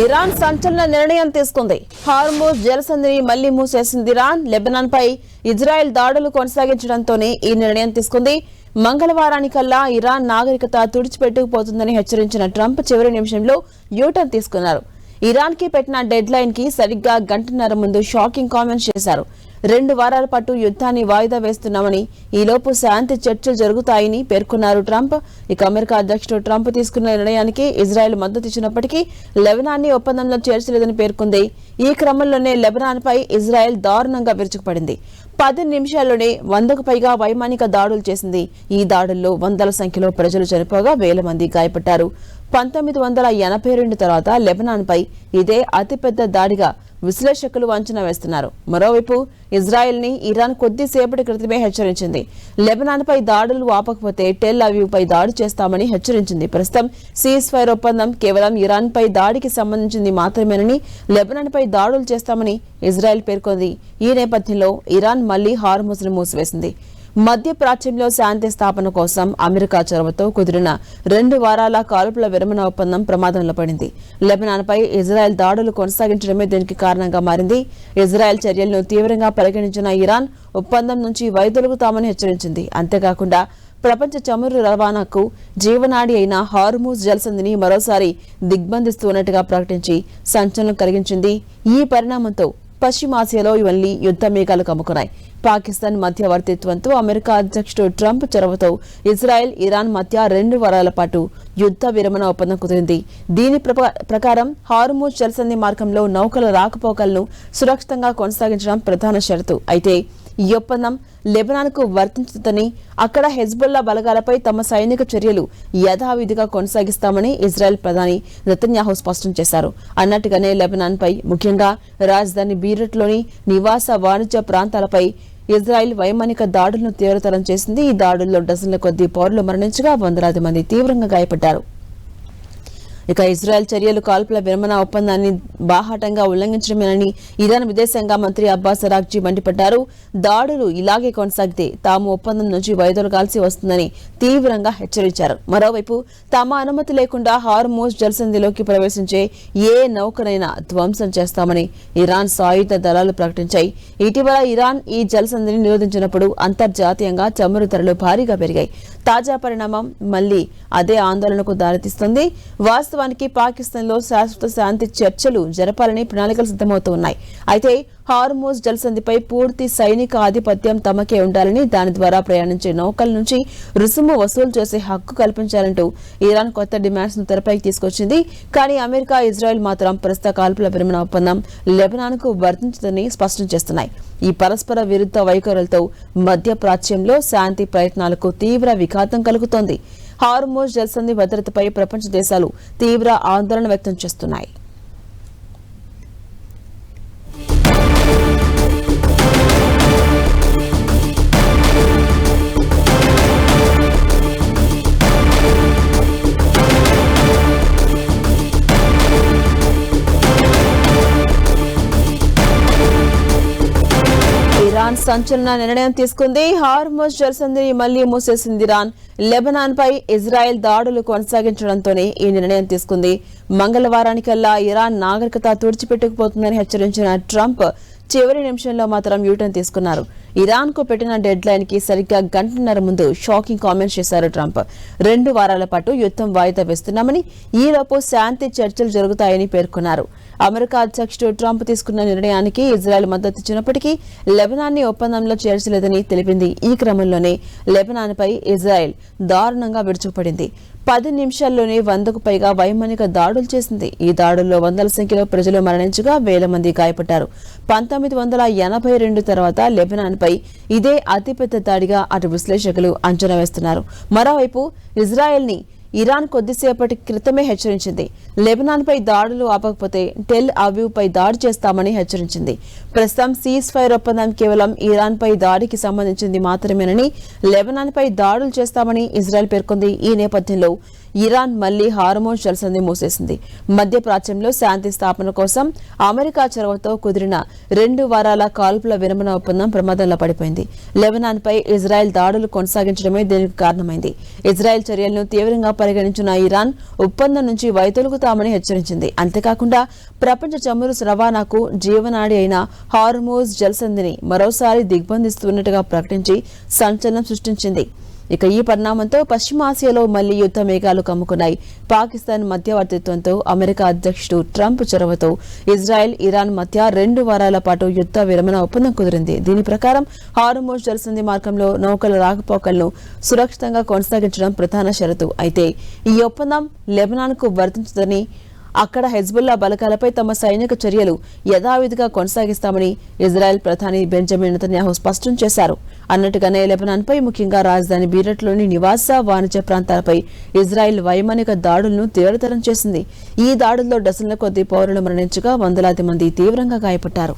Iran సంచలన నిర్ణయం తీసుకుంది. హార్మోజ్ జలసంధిని మళ్లీ మూసేసింది ఇరాన్. లెబనాన్ పై ఇజ్రాయెల్ దాడులు కొనసాగించడంతోనే ఈ నిర్ణయం తీసుకుంది. మంగళవారానికల్లా ఇరాన్ నాగరికత తుడిచిపెట్టుకుపోతుందని హెచ్చరించిన ట్రంప్ చివరి నిమిషంలో యూటర్న్ తీసుకున్నారు. ఇరాన్ కి పెట్టిన డెడ్ లైన్ కి సరిగ్గా గంటన్నర ముందు షాకింగ్ కామెంట్స్ చేశారు. 2 వారాల పాటు యుద్ధాన్ని వాయిదా వేస్తున్నామని, ఈలోపు శాంతి చర్చలు జరుగుతాయని పేర్కొన్నారు ట్రంప్. ఇక అమెరికా అధ్యక్షుడు ట్రంప్ తీసుకున్న నిర్ణయానికి ఇజ్రాయెల్ మద్దతు ఇచ్చినప్పటికీ లెబనాన్ని ఒప్పందంలో చేర్చలేదని పేర్కొంది. ఈ క్రమంలోనే లెబనాన్ పై ఇజ్రాయెల్ దారుణంగా విరుచుకుపడింది. 10 నిమిషాల్లోనే 100కు పైగా వైమానిక దాడులు చేసింది. ఈ దాడుల్లో వందల సంఖ్యలో ప్రజలు చనిపోగా వేల మంది గాయపడ్డారు. 1982 తర్వాత లెబనాన్ పై ఇదే అతిపెద్ద దాడిగా విశ్లేషకులు అంచనా వేస్తున్నారు. మరోవైపు ఇజ్రాయెల్ ని ఇరాన్ కొద్దిసేపటి క్రితమే హెచ్చరించింది. లెబనాన్ పై దాడులు ఆపకపోతే టెల్ అవీవ్ పై దాడి చేస్తామని హెచ్చరించింది. ప్రస్తుతం సీజ్ ఫైర్ ఒప్పందం కేవలం ఇరాన్ పై దాడికి సంబంధించింది మాత్రమేనని, లెబనాన్ పై దాడులు చేస్తామని ఇజ్రాయెల్ పేర్కొంది. ఈ నేపథ్యంలో ఇరాన్ మళ్లీ హార్ముజ్ ను మూసివేసింది. మధ్య ప్రాచ్యంలో శాంతి స్థాపన కోసం అమెరికా చొరవతో కుదిరిన 2 వారాల కాల్పుల విరమణ ఒప్పందం ప్రమాదంలో పడింది. లెబనాన్ పై ఇజ్రాయెల్ దాడులు కొనసాగించడమే దీనికి కారణంగా మారింది. ఇజ్రాయెల్ చర్యలను తీవ్రంగా పరిగణించిన ఇరాన్ ఒప్పందం నుంచి వైదొలుగుతామని హెచ్చరించింది. అంతేకాకుండా ప్రపంచ చమురు రవాణాకు జీవనాడి అయిన హార్ముజ్ జలసంధిని మరోసారి దిగ్బంధిస్తున్నట్టుగా ప్రకటించి సంచలనం కలిగించింది. ఈ పరిణామంతో పశ్చిమాసియాలో ఇవన్నీ యుద్ధ మేఘాలు కమ్ముకున్నాయి. పాకిస్తాన్ మధ్యవర్తిత్వంతో అమెరికా అధ్యక్షుడు ట్రంప్ చొరవతో ఇజ్రాయెల్, ఇరాన్ మధ్య 2 వారాల పాటు యుద్ధ విరమణ ఒప్పందం కుదిరింది. దీని ప్రకారం హార్ముజ్ జలసంధి మార్గంలో నౌకల రాకపోకలను సురక్షితంగా కొనసాగించడం ప్రధాన షరతు. అయితే ఈ ఒప్పందం లెబనాన్ కు వర్తించదని, అక్కడ హెజ్బుల్లా బలగాలపై తమ సైనిక చర్యలు యథావిధిగా కొనసాగిస్తామని ఇజ్రాయెల్ ప్రధాని నెతన్యాహు స్పష్టం చేశారు. అన్నట్టుగానే లెబనాన్ పై, ముఖ్యంగా రాజధాని బీరూట్లోని నివాస వాణిజ్య ప్రాంతాలపై ఇజ్రాయెల్ వైమానిక దాడులను తీవ్రతరం చేసింది. ఈ దాడుల్లో డజన్ల కొద్దీ పౌరులు మరణించగా వందలాది మంది తీవ్రంగా గాయపడ్డారు. ఇక ఇజ్రాయెల్ చర్యలు కాల్పుల విరమణ ఒప్పందాన్ని బాహాటంగా ఉల్లంఘించడమేనని ఇరాన్ విదేశాంగ మంత్రి అబ్బాస్ అరాగ్జీ మండిపడ్డారు. దాడులు ఇలాగే కొనసాగితే తాము ఒప్పందం నుంచి వైదొలగాల్సి వస్తుందని తీవ్రంగా హెచ్చరించారు. మరోవైపు తమ అనుమతి లేకుండా హార్ముజ్ జలసంధిలోకి ప్రవేశించే ఏ నౌకనైనా ధ్వంసం చేస్తామని ఇరాన్ సాయుధ దళాలు ప్రకటించాయి. ఇటీవల ఇరాన్ ఈ జలసంధిని నిరోధించినప్పుడు అంతర్జాతీయంగా చమురు ధరలు భారీగా పెరిగాయి. తాజా పరిణామం మళ్లీ అదే ఆందోళనకు దారితీస్తుంది. వాస్తవానికి పాకిస్తాన్ లో శాశ్వత శాంతి చర్చలు జరపాలని ప్రణాళికలు సిద్దమవుతూ ఉన్నాయి. అయితే హార్ముజ్ జలసంధిపై పూర్తి సైనిక ఆధిపత్యం తమకే ఉండాలని, దాని ద్వారా ప్రయాణించే నౌకల నుంచి రుసుము వసూలు చేసే హక్కు కల్పించాలంటూ ఇరాన్ కొత్త డిమాండ్స్ ను తెరపైకి తీసుకొచ్చింది. కానీ అమెరికా, ఇజ్రాయెల్ మాత్రం ప్రస్తుత కాల్పుల విరమణ ఒప్పందం లెబనాన్ కు వర్తించదని స్పష్టం చేస్తున్నాయి. ఈ పరస్పర విరుద్ధ వైఖరులతో మధ్య ప్రాచ్యంలో శాంతి ప్రయత్నాలకు తీవ్ర విఘాతం కలుగుతోంది. హార్ముజ్ జలసంధి భద్రతపై ప్రపంచ దేశాలు తీవ్ర ఆందోళన వ్యక్తం చేస్తున్నాయి. ఇరాన్ సంచలన నిర్ణయం తీసుకుంది. హార్ముజ్ జలసంధిని మళ్లీ మూసేసింది ఇరాన్. లెబనాన్ పై ఇజ్రాయెల్ దాడులు కొనసాగించడంతోనే ఈ నిర్ణయం తీసుకుంది. మంగళవారానికల్లా ఇరాన్ నాగరికత తుడిచిపెట్టుకుపోతుందని హెచ్చరించిన ట్రంప్ చివరి నిమిషంలో మాత్రం యూటర్న్ తీసుకున్నారు. ఇరాన్ కు పెట్టిన డెడ్ లైన్ కి సరిగ్గా గంటన్నర ముందు షాకింగ్ కామెంట్స్ చేశారు ట్రంప్. 2 వారాల పాటు యుద్ధం వాయిదా వేస్తున్నామని, ఈలోపు శాంతి చర్చలు జరుగుతాయని పేర్కొన్నారు. అమెరికా అధ్యక్షుడు ట్రంప్ తీసుకున్న నిర్ణయానికి ఇజ్రాయెల్ మద్దతు ఇచ్చినప్పటికీ లెబనాన్ ని ఒప్పందంలో చేర్చలేదని తెలిపింది. ఈ క్రమంలోనే లెబనాన్ పై ఇజ్రాయెల్ దారుణంగా విరుచుకుపడింది. 10 నిమిషాల్లోనే 100కు పైగా వైమానిక దాడులు చేసింది. ఈ దాడుల్లో వందల సంఖ్యలో ప్రజలు మరణించగా వేల మంది గాయపడ్డారు. 1982 తర్వాత లెబనాన్ పై ఇదే అతిపెద్ద దాడిగా అటు విశ్లేషకులు అంచనా వేస్తున్నారు. మరోవైపు ఇజ్రాయెల్ ని ఇరాన్ కొద్దిసేపటి క్రితమే హెచ్చరించింది. లెబనాన్ పై దాడులు ఆపకపోతే టెల్ అవీవ్ పై దాడి చేస్తామని హెచ్చరించింది. ప్రస్తుతం సీజ్ ఫైర్ ఒప్పందం కేవలం ఇరాన్ పై దాడికి సంబంధించింది మాత్రమేనని, లెబనాన్ పై దాడులు చేస్తామని ఇజ్రాయెల్ పేర్కొంది. ఈ నేపథ్యంలో ఇరాన్ మళ్లీ హార్మోజ్ జలసంధి మూసేసింది. మధ్యప్రాచ్యంలో శాంతి స్థాపన కోసం అమెరికా చొరవతో కుదిరిన 2 వారాల కాల్పుల విరమణ ఒప్పందం ప్రమాదంలో పడిపోయింది. లెబనాన్ పై ఇజ్రాయెల్ దాడులు కొనసాగించడమే దీనికి కారణమైంది. ఇజ్రాయెల్ చర్యలను తీవ్రంగా పరిగణించిన ఇరాన్ ఒప్పందం నుంచి వైదొలుగుతామని హెచ్చరించింది. అంతేకాకుండా ప్రపంచ చమురు రవాణాకు జీవనాడి అయిన హార్మోజ్ జలసంధిని మరోసారి దిగ్బంధిస్తున్నట్టుగా ప్రకటించి సంచలనం సృష్టించింది. ఇక ఈ పరిణామంతో పశ్చిమాసియాలో మళ్లీ యుద్ధ మేఘాలు కమ్ముకున్నాయి. పాకిస్తాన్ మధ్యవర్తిత్వంతో అమెరికా అధ్యక్షుడు ట్రంప్ చొరవతో ఇజ్రాయెల్, ఇరాన్ మధ్య 2 వారాల పాటు యుద్ధ విరమణ ఒప్పందం కుదిరింది. దీని ప్రకారం హార్మోజ్ జలసంధి మార్గంలో నౌకల రాకపోకలను సురక్షితంగా కొనసాగించడం ప్రధాన షరతు. అయితే ఈ ఒప్పందం లెబనాన్కు వర్తించదని, అక్కడ హెజ్బుల్లా బలగాలపై తమ సైనిక చర్యలు యథావిధిగా కొనసాగిస్తామని ఇజ్రాయెల్ ప్రధాని బెంజమిన్ నెతన్యాహు స్పష్టం చేశారు. అన్నట్టుగానే లెబనాన్పై, ముఖ్యంగా రాజధాని బీరట్లోని నివాస, వాణిజ్య ప్రాంతాలపై ఇజ్రాయెల్ వైమానిక దాడులను తీవ్రతరం చేసింది. ఈ దాడుల్లో డజన్ల కొద్దీ పౌరులు మరణించగా వందలాది మంది తీవ్రంగా గాయపడ్డారు.